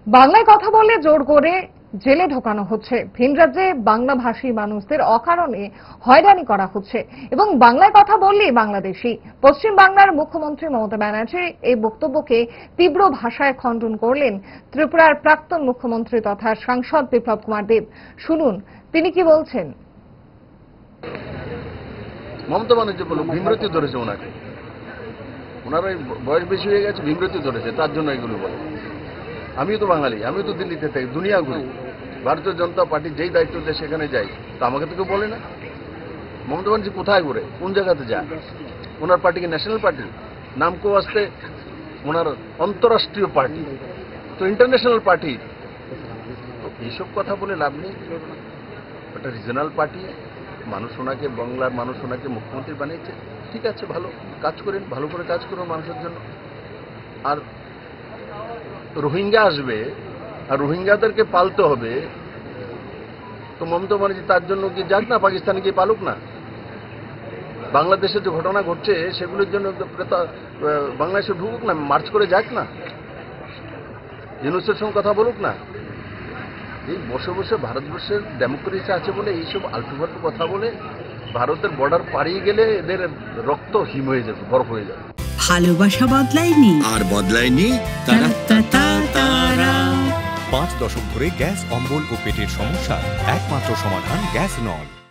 বাংলায় কথা বলে জোর করে জেলে ঢোকানো হচ্ছে, ভিন রাজ্যে বাংলাভাষী মানুষদের অকারণে হয়রানি করা হচ্ছে এবং বাংলায় কথা বললেই বাংলাদেশি। পশ্চিম বাংলার মুখ্যমন্ত্রী মমতা ব্যানার্জির এই বক্তব্যকে তীব্র ভাষায় খণ্ডন করলেন ত্রিপুরার প্রাক্তন মুখ্যমন্ত্রী তথা সাংসদ বিপ্লব কুমার দেব। শুনুন তিনি কি বলছেন। মমতা ব্যানার্জি বলল বিমৃতি ধরেছে ওনাকে, ওনার বয়স বেশি হয়ে গেছে, বিমৃতি ধরেছে, তার জন্য এগুলো বলে। আমিও তো বাঙালি, আমিও তো দিল্লিতে থাকি, দুনিয়া ঘুরি, ভারতীয় জনতা পার্টি যেই দায়িত্ব দেয় সেখানে যাই, তো আমাকে তো কেউ বলে না। মমতা ব্যানার্জি কোথায় ঘুরে, কোন জায়গাতে যায়? ওনার পার্টি কি ন্যাশনাল পার্টি? নামকো আসতে ওনার অন্তরাষ্ট্রীয় পার্টি, তো ইন্টারন্যাশনাল পার্টি। তো এইসব কথা বলে লাভ নেই। একটা রিজনাল পার্টি, মানুষ ওনাকে, বাংলার মানুষ ওনাকে মুখ্যমন্ত্রী বানিয়েছে, ঠিক আছে, ভালো কাজ করেন, ভালো করে কাজ করুন মানুষের জন্য। আর রোহিঙ্গা আসবে আর রোহিঙ্গাদেরকে পালতে হবে, তো মমতা ব্যানার্জি তার জন্য কি যাক না, পাকিস্তানে গিয়ে পালুক না। বাংলাদেশে যে ঘটনা ঘটছে সেগুলোর জন্য বাংলাদেশে ঢুকুক না, মার্চ করে যাক না, ইউনুসের সঙ্গে কথা বলুক না। এই বসে বসে ভারতবর্ষের ডেমোক্রেসি আছে বলে এইসব আলটু-ফালতু কথা বলে ভারতের বর্ডার পাড়িয়ে গেলে এদের রক্ত হিম হয়ে যাবে, বরফ হয়ে যাবে। ভালোবাসা বদলায়নি, আর বদলায়নি 5 দশক ধরে গ্যাস অম্বল ও পেটের সমস্যার একমাত্র সমাধান গ্যাস নল।